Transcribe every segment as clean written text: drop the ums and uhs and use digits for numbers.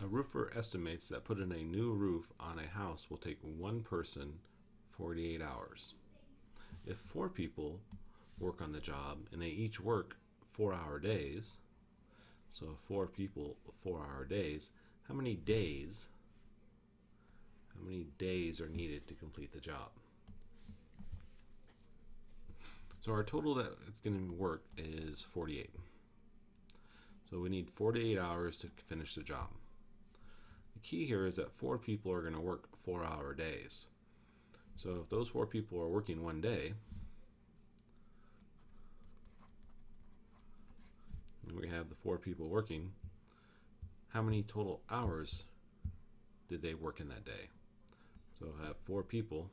A roofer estimates that putting a new roof on a house will take one person 48 hours. If 4 people work on the job and they each work 4-hour days, so 4 people, 4-hour days, how many days are needed to complete the job? So our total that it's going to work is 48. So we need 48 hours to finish the job. The key here is that 4 people are going to work 4-hour days. So if those 4 people are working one day, and we have the 4 people working, how many total hours did they work in that day? So I have 4 people.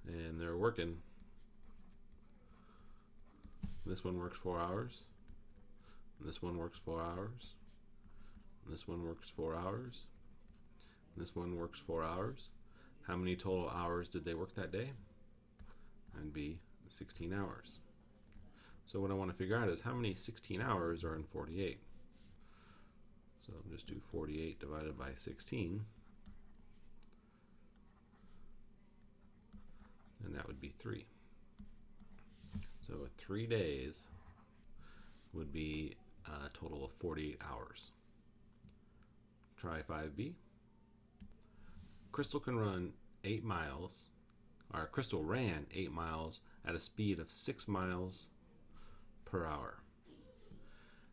And they're working. This one works 4 hours. And this one works 4 hours. And this one works 4 hours. And this one works 4 hours. How many total hours did they work that day? That'd be 16 hours. So what I want to figure out is how many 16 hours are in 48. So I'll just do 48 divided by 16. And that would be 3. So 3 days would be a total of 48 hours. Try 5B. Crystal can run 8 miles, or Crystal ran 8 miles at a speed of 6 miles per hour.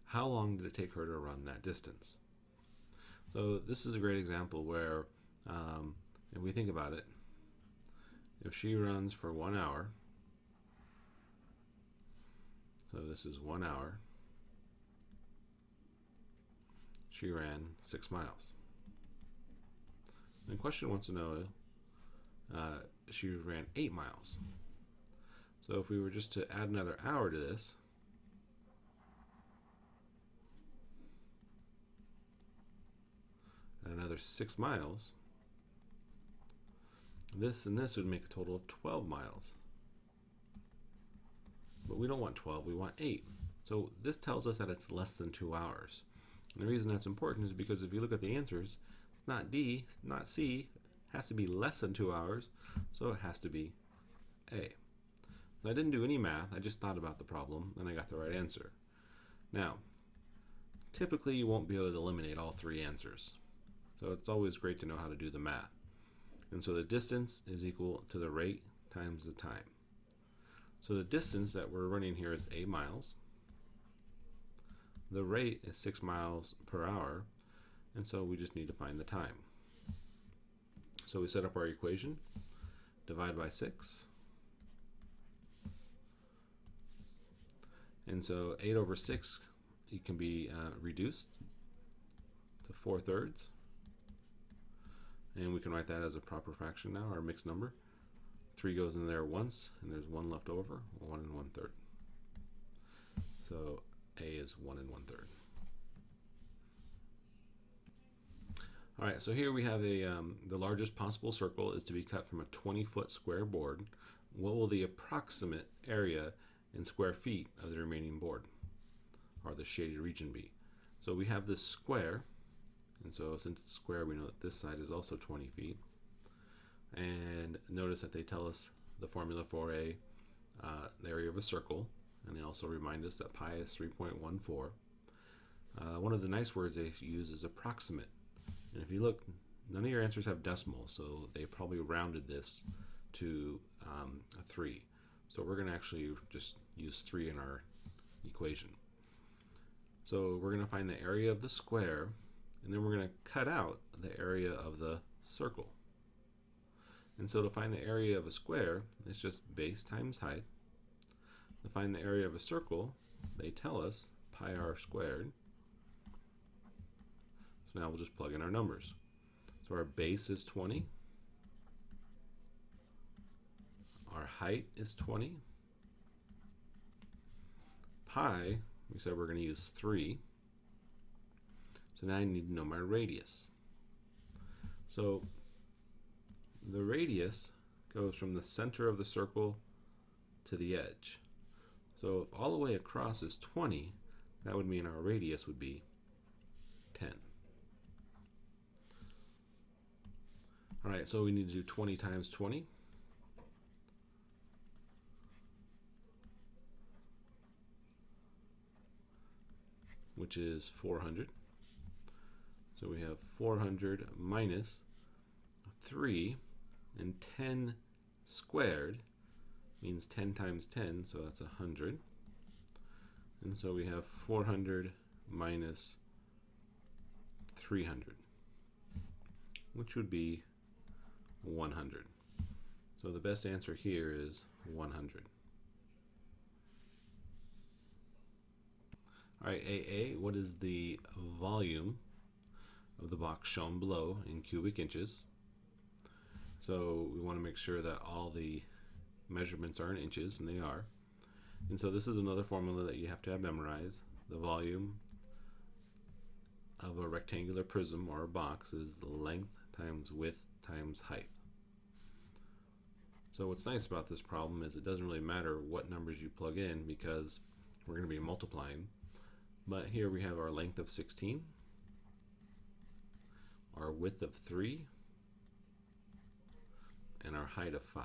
How long did it take her to run that distance? So this is a great example where, if we think about it, if she runs for 1 hour, so this is 1 hour, she ran 6 miles. And the question wants to know, she ran 8 miles. So if we were just to add another hour to this, and another 6 miles, this and this would make a total of 12 miles. But we don't want 12, we want 8. So this tells us that it's less than 2 hours. And the reason that's important is because if you look at the answers, it's not D, not C, it has to be less than 2 hours, so it has to be A. So I didn't do any math, I just thought about the problem and I got the right answer. Now, typically you won't be able to eliminate all 3 answers. So it's always great to know how to do the math. And so the distance is equal to the rate times the time. So the distance that we're running here is 8 miles. The rate is 6 miles per hour, and so we just need to find the time. So we set up our equation, divide by 6. And so 8 over 6 it can be reduced to 4/3. And we can write that as a proper fraction now, our mixed number. 3 goes in there once, and there's 1 left over, 1 1/3. So A is 1 1/3. All right, so here we have the largest possible circle is to be cut from a 20-foot square board. What will the approximate area in square feet of the remaining board, or the shaded region, be? So we have this square, and so since it's square, we know that this side is also 20 feet. And notice that they tell us the formula for the area of a circle, and they also remind us that pi is 3.14. One of the nice words they use is approximate. And if you look, none of your answers have decimals, so they probably rounded this to a 3. So we're going to actually just use 3 in our equation. So we're going to find the area of the square, and then we're going to cut out the area of the circle. And so to find the area of a square, it's just base times height. To find the area of a circle, they tell us pi r squared. So now we'll just plug in our numbers. So our base is 20. Our height is 20. Pi, we said we're going to use 3. So now I need to know my radius. So the radius goes from the center of the circle to the edge. So if all the way across is 20, that would mean our radius would be 10. All right, so we need to do 20 times 20. Which is 400. So we have 400 minus 3, and 10 squared means 10 times 10, so that's 100. And so we have 400 minus 300, which would be 100. So the best answer here is 100. All right, AA, what is the volume of the box shown below in cubic inches? So we want to make sure that all the measurements are in inches, and they are. And so this is another formula that you have to have memorized. The volume of a rectangular prism or a box is the length times width times height. So what's nice about this problem is it doesn't really matter what numbers you plug in because we're going to be multiplying. But here we have our length of 16, our width of 3, and our height of 5.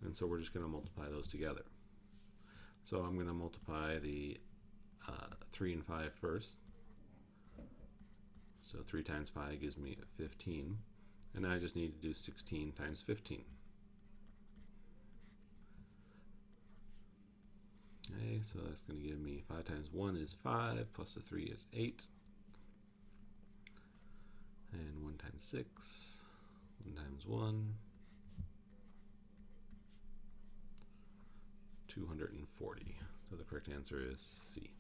And so we're just going to multiply those together. So I'm going to multiply the 3 and 5 first. So 3 times 5 gives me 15. And I just need to do 16 times 15. Okay, so that's going to give me 5 times 1 is 5, plus a 3 is 8. And 1 times 6, 1 times 1, 240. So the correct answer is C.